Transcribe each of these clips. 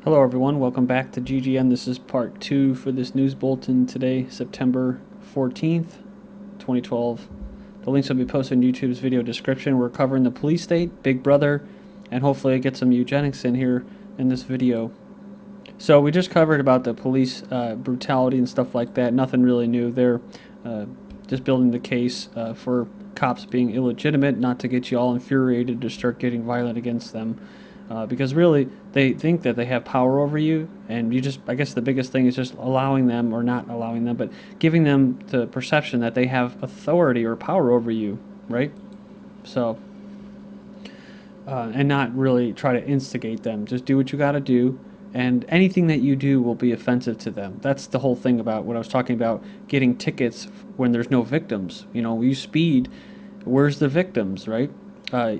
Hello everyone, welcome back to GGN. This is part 2 for this news bulletin today, September 14th, 2012. The links will be posted in YouTube's video description. We're covering the police state, Big Brother, and hopefully I get some eugenics in here in this video. So we just covered about the police brutality and stuff like that. Nothing really new. They're just building the case for cops being illegitimate, not to get you all infuriated to start getting violent against them. Because really, they think that they have power over you, and I guess the biggest thing is just allowing them, or not allowing them, but giving them the perception that they have authority or power over you, right? So, and not really try to instigate them. Just do what you gotta do, and anything that you do will be offensive to them. That's the whole thing about what I was talking about, getting tickets when there's no victims. You know, you speed, where's the victims, right?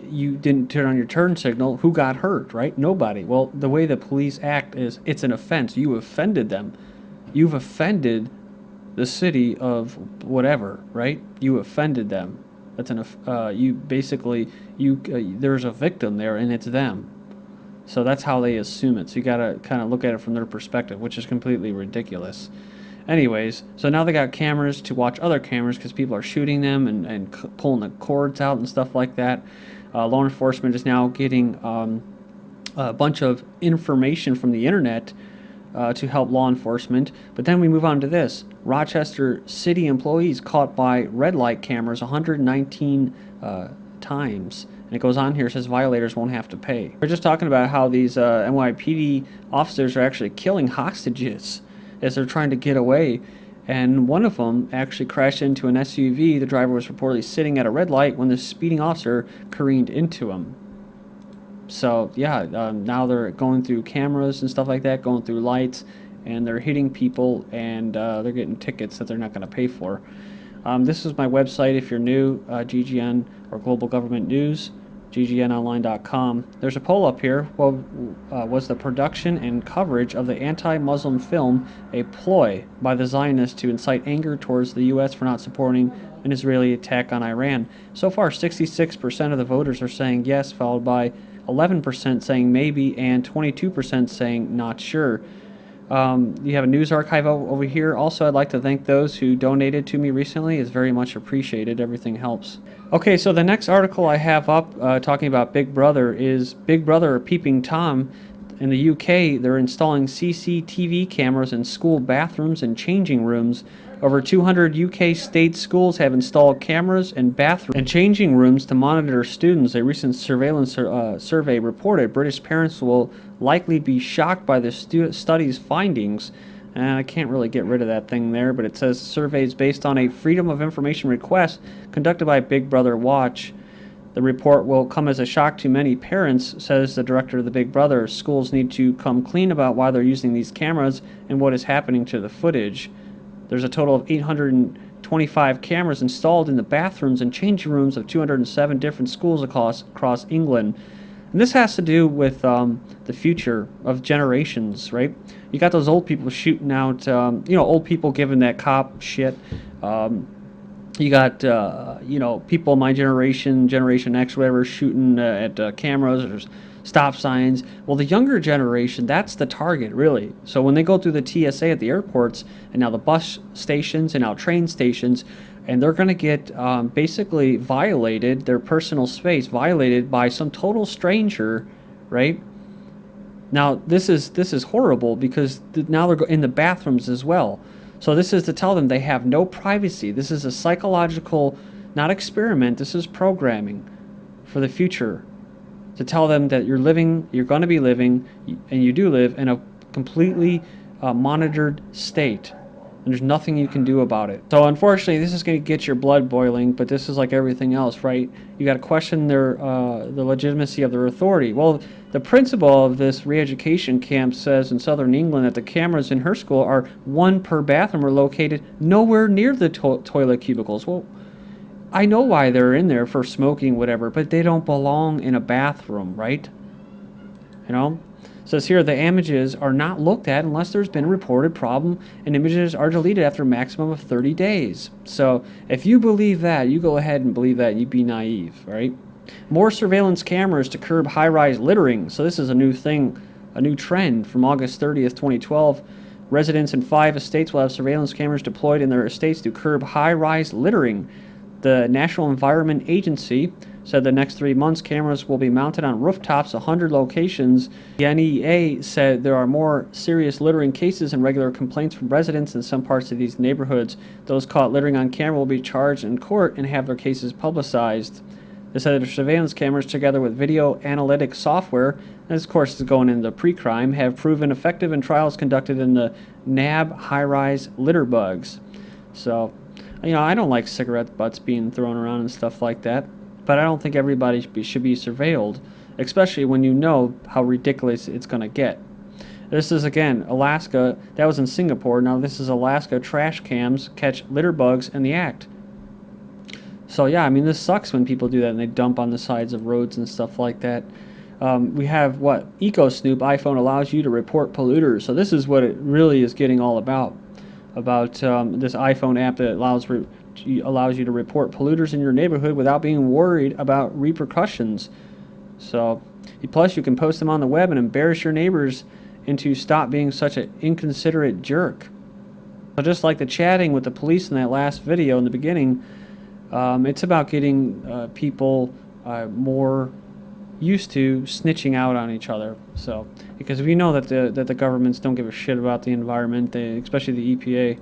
You didn't turn on your turn signal. Who got hurt, right? Nobody. Well, the way the police act is it's an offense. You offended them. You've offended the city of whatever, right? You offended them. That's there's a victim there, and it's them. So that's how they assume it. So you gotta kind of look at it from their perspective, which is completely ridiculous. Anyways, so now they got cameras to watch other cameras because people are shooting them and pulling the cords out and stuff like that. Law enforcement is now getting a bunch of information from the internet to help law enforcement. But then we move on to this. Rochester city employees caught by red light cameras 119 times. And it goes on here, it says violators won't have to pay. We're just talking about how these NYPD officers are actually killing hostages as they're trying to get away, and one of them actually crashed into an SUV. The driver was reportedly sitting at a red light when the speeding officer careened into him. So yeah, now they're going through cameras and stuff like that, going through lights, and they're hitting people, and they're getting tickets that they're not going to pay for. This is my website if you're new, GGN or Global Government News, ggnonline.com. There's a poll up here. Well, was the production and coverage of the anti-Muslim film a ploy by the Zionists to incite anger towards the U.S. for not supporting an Israeli attack on Iran? So far, 66% of the voters are saying yes, followed by 11% saying maybe, and 22% saying not sure. You have a news archive over here. Also, I'd like to thank those who donated to me recently. It's very much appreciated. Everything helps. Okay, so the next article I have up talking about Big Brother is Big Brother or Peeping Tom. In the UK, they're installing CCTV cameras in school bathrooms and changing rooms. Over 200 UK state schools have installed cameras in bathrooms and changing rooms to monitor students. A recent surveillance survey reported British parents will likely be shocked by the study's findings. And I can't really get rid of that thing there, but it says surveys based on a Freedom of Information request conducted by Big Brother Watch. The report will come as a shock to many parents, says the director of the Big Brother. Schools need to come clean about why they're using these cameras and what is happening to the footage. There's a total of 825 cameras installed in the bathrooms and changing rooms of 207 different schools across England. And this has to do with the future of generations, right? You got those old people shooting out, old people giving that cop shit. You got, people my generation, Generation X, whatever, shooting at cameras or stop signs. Well, the younger generation, that's the target, really. So when they go through the TSA at the airports, and now the bus stations, and now train stations, and they're going to get basically violated, their personal space violated by some total stranger, right? Now, this is horrible because now they're in the bathrooms as well. So this is to tell them they have no privacy. This is a psychological, not experiment, this is programming for the future. To tell them that you're going to be living, and you do live, in a completely monitored state. And there's nothing you can do about it. So unfortunately, this is going to get your blood boiling, but this is like everything else, right? You got to question the legitimacy of their authority. Well, the principal of this re-education camp says in southern England that the cameras in her school are one per bathroom, are located nowhere near the toilet cubicles. Well, I know why they're in there, for smoking, whatever, but they don't belong in a bathroom, right? It says here the images are not looked at unless there's been a reported problem, and images are deleted after a maximum of 30 days. So if you believe that, you go ahead and believe that, and you be naive, right? More surveillance cameras to curb high-rise littering. So this is a new thing a new trend from August 30th, 2012. Residents in 5 estates will have surveillance cameras deployed in their estates to curb high-rise littering. The National Environment Agency said the next 3 months cameras will be mounted on rooftops, 100 locations. The NEA said there are more serious littering cases and regular complaints from residents in some parts of these neighborhoods. Those caught littering on camera will be charged in court and have their cases publicized. They said their surveillance cameras, together with video analytic software, and of course is going into pre-crime, have proven effective in trials conducted in the NAB high-rise litter bugs. So, I don't like cigarette butts being thrown around and stuff like that, but I don't think everybody should be surveilled, especially when you know how ridiculous it's going to get. This is, again, Alaska. That was in Singapore. Now this is Alaska. Trash cams catch litter bugs in the act. So yeah, this sucks when people do that and they dump on the sides of roads and stuff like that. We have EcoSnoop iPhone allows you to report polluters. So this is what it really is getting all about this iPhone app that allows you to report polluters in your neighborhood without being worried about repercussions. So plus you can post them on the web and embarrass your neighbors into stop being such an inconsiderate jerk. So just like the chatting with the police in that last video in the beginning, it's about getting people more used to snitching out on each other. So, because we know that the governments don't give a shit about the environment, especially the EPA.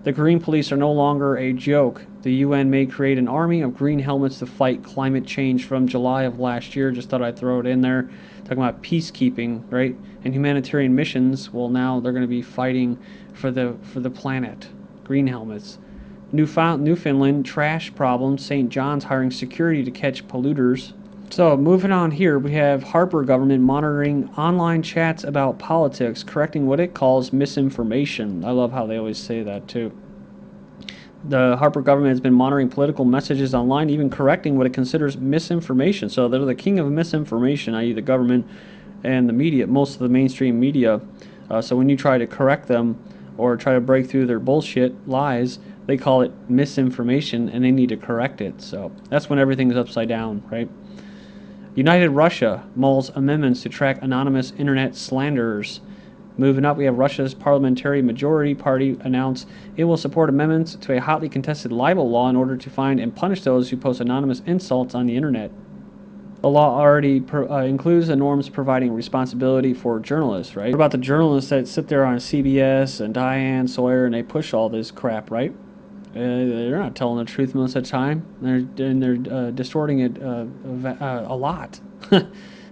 The green police are no longer a joke. The UN may create an army of green helmets to fight climate change from July of last year. Just thought I'd throw it in there. Talking about peacekeeping, right? And humanitarian missions. Well, now they're going to be fighting for the planet. Green helmets. Newfoundland trash problem. St. John's hiring security to catch polluters. So moving on here, we have Harper government monitoring online chats about politics, correcting what it calls misinformation. I love how they always say that too. The Harper government has been monitoring political messages online, even correcting what it considers misinformation. So they're the king of misinformation, i.e. the government and the media, most of the mainstream media. So when you try to correct them or try to break through their bullshit lies, they call it misinformation and they need to correct it. So that's when everything's upside down, right? United Russia mulls amendments to track anonymous internet slanderers. Moving up, we have Russia's parliamentary majority party announced it will support amendments to a hotly contested libel law in order to find and punish those who post anonymous insults on the internet. The law already includes the norms providing responsibility for journalists, right? What about the journalists that sit there on CBS and Diane Sawyer and they push all this crap, right? They're not telling the truth most of the time. They're distorting it a lot.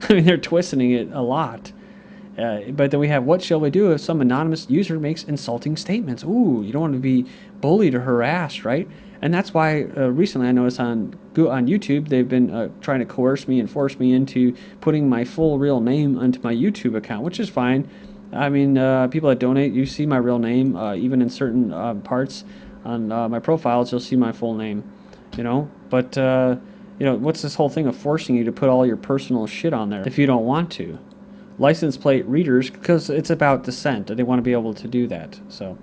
They're twisting it a lot. But then we have, what shall we do if some anonymous user makes insulting statements? Ooh, you don't want to be bullied or harassed, right? And that's why recently I noticed on YouTube they've been trying to coerce me and force me into putting my full real name onto my YouTube account, which is fine. People that donate, you see my real name, even in certain parts. On my profiles, you'll see my full name, But, what's this whole thing of forcing you to put all your personal shit on there if you don't want to? License plate readers, because it's about dissent, and they want to be able to do that. So,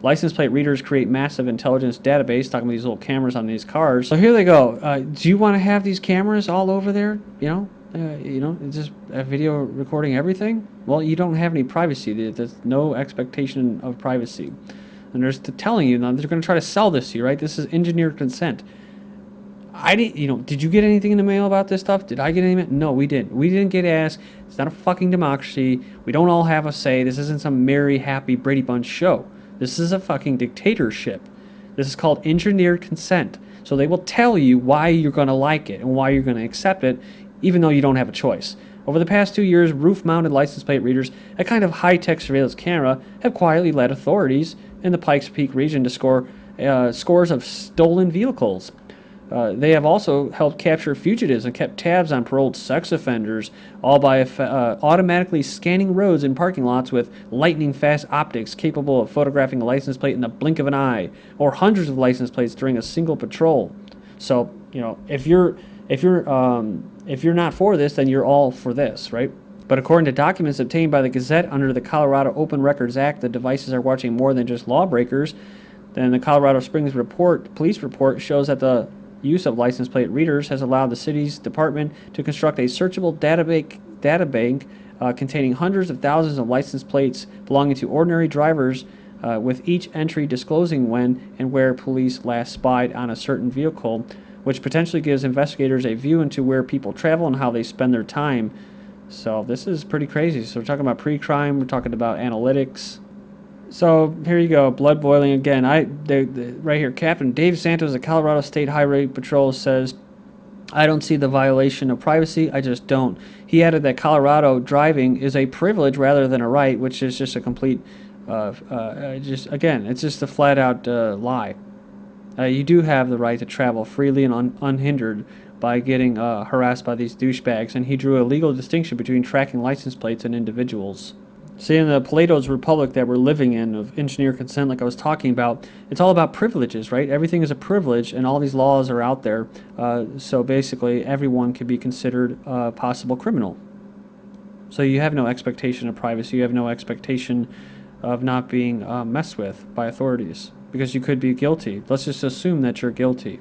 license plate readers create massive intelligence database, talking about these little cameras on these cars. So here they go. Do you want to have these cameras all over there? Just a video recording everything? Well, you don't have any privacy. There's no expectation of privacy. And they're telling you now they're going to try to sell this to you, right? This is engineered consent. Did you get anything in the mail about this stuff? Did I get anything? No, we didn't. We didn't get asked. It's not a fucking democracy. We don't all have a say. This isn't some merry, happy Brady Bunch show. This is a fucking dictatorship. This is called engineered consent. So they will tell you why you're going to like it and why you're going to accept it, even though you don't have a choice. Over the past 2 years, roof-mounted license plate readers, a kind of high-tech surveillance camera, have quietly led authorities in the Pikes Peak region to score scores of stolen vehicles. They have also helped capture fugitives and kept tabs on paroled sex offenders, all by automatically scanning roads and parking lots with lightning-fast optics capable of photographing a license plate in the blink of an eye, or hundreds of license plates during a single patrol. So, if you're not for this, then you're all for this, right? But according to documents obtained by the Gazette under the Colorado Open Records Act, the devices are watching more than just lawbreakers. Then the Colorado Springs police report shows that the use of license plate readers has allowed the city's department to construct a searchable data bank containing hundreds of thousands of license plates belonging to ordinary drivers, with each entry disclosing when and where police last spied on a certain vehicle, which potentially gives investigators a view into where people travel and how they spend their time. So this is pretty crazy. So we're talking about pre-crime, we're talking about analytics. So here you go, blood boiling again. Right here, Captain Dave Santos of Colorado State Highway Patrol says, I don't see the violation of privacy. I just don't. He added that Colorado driving is a privilege rather than a right, which is just a complete, it's just a flat-out lie. You do have the right to travel freely and unhindered by getting harassed by these douchebags, and he drew a legal distinction between tracking license plates and individuals. See, in the Plato's Republic that we're living in, of engineer consent, like I was talking about, it's all about privileges, right? Everything is a privilege, and all these laws are out there. So basically, everyone could be considered a possible criminal. So you have no expectation of privacy. You have no expectation of not being messed with by authorities, because you could be guilty. Let's just assume that you're guilty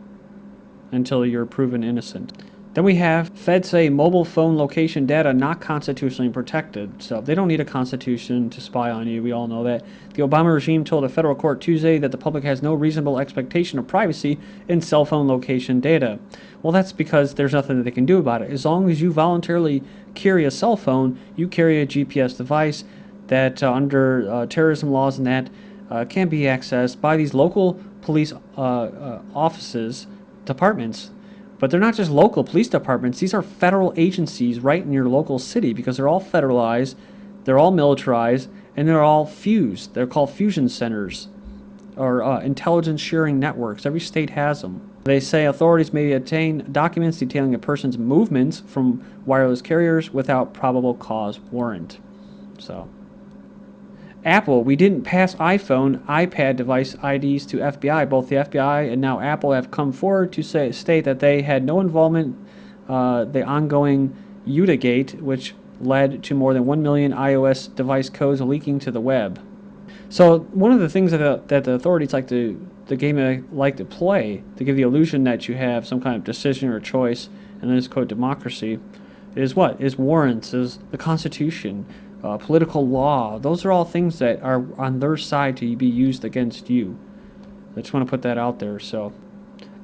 until you're proven innocent. Then we have feds say mobile phone location data not constitutionally protected. So they don't need a constitution to spy on you. We all know that. The Obama regime told a federal court Tuesday that the public has no reasonable expectation of privacy in cell phone location data. Well, that's because there's nothing that they can do about it. As long as you voluntarily carry a cell phone, you carry a GPS device that under terrorism laws and that can be accessed by these local police offices, departments. But they're not just local police departments. These are federal agencies right in your local city, because they're all federalized, they're all militarized, and they're all fused. They're called fusion centers or intelligence sharing networks. Every state has them. They say authorities may obtain documents detailing a person's movements from wireless carriers without probable cause warrant. So, Apple, we didn't pass iPhone, iPad device IDs to FBI. Both the FBI and now Apple have come forward to state that they had no involvement the ongoing Utagate, which led to more than 1 million iOS device codes leaking to the web. So one of the things that the authorities like to play to give the illusion that you have some kind of decision or choice, and this code democracy, is what? Is warrants, is the Constitution, political law. Those are all things that are on their side to be used against you. I just want to put that out there. So,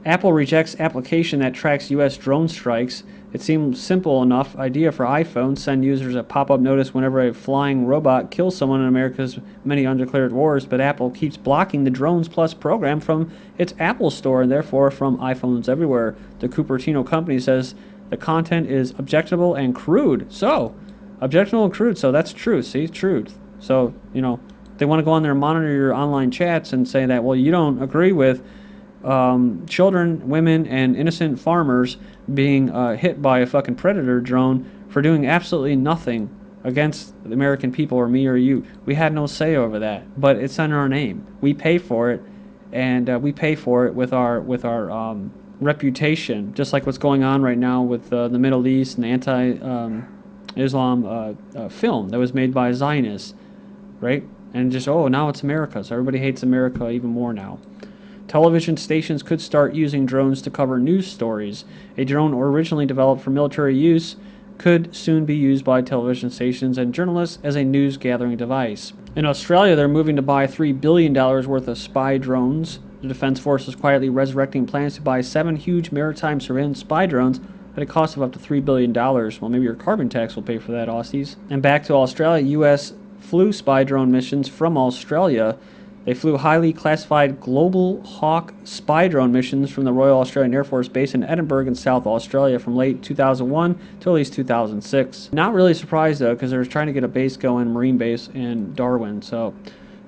Apple rejects application that tracks U.S. drone strikes. It seems simple enough idea for iPhone. Send users a pop-up notice whenever a flying robot kills someone in America's many undeclared wars, but Apple keeps blocking the Drones Plus program from its Apple Store and therefore from iPhones everywhere. The Cupertino company says the content is objectionable and crude. So, objectionable and crude, so that's truth. See, truth. So, they want to go on there and monitor your online chats and say that, well, you don't agree with children, women, and innocent farmers being hit by a fucking predator drone for doing absolutely nothing against the American people or me or you. We had no say over that, but it's in our name. We pay for it, and we pay for it with our reputation, just like what's going on right now with the Middle East and the Islam film that was made by Zionists, right? And just, now it's America, so everybody hates America even more now. Television stations could start using drones to cover news stories. A drone originally developed for military use could soon be used by television stations and journalists as a news gathering device. In Australia, they're moving to buy $3 billion worth of spy drones. The Defense Force is quietly resurrecting plans to buy 7 huge maritime surveillance spy drones at a cost of up to $3 billion. Well, maybe your carbon tax will pay for that, Aussies. And back to Australia, U.S. flew spy drone missions from Australia. They flew highly classified Global Hawk spy drone missions from the Royal Australian Air Force Base in Edinburgh in South Australia from late 2001 to at least 2006. Not really surprised, though, because they were trying to get a base going, Marine base in Darwin. So,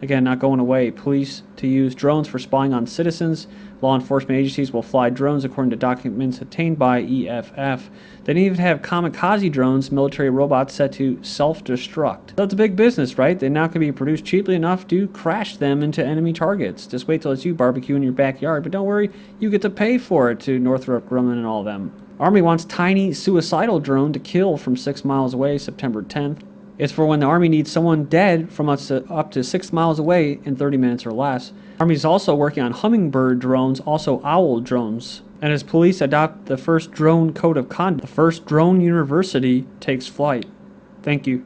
again, not going away. Police to use drones for spying on citizens. Law enforcement agencies will fly drones according to documents obtained by EFF. They didn't even have kamikaze drones, military robots set to self-destruct. That's a big business, right? They now can be produced cheaply enough to crash them into enemy targets. Just wait till it's you barbecue in your backyard. But don't worry, you get to pay for it, to Northrop Grumman and all them. Army wants tiny suicidal drone to kill from 6 miles away, September 10th. It's for when the Army needs someone dead from up to 6 miles away in 30 minutes or less. Army's also working on hummingbird drones, also owl drones. And as police adopt the first drone code of conduct, the first drone university takes flight. Thank you.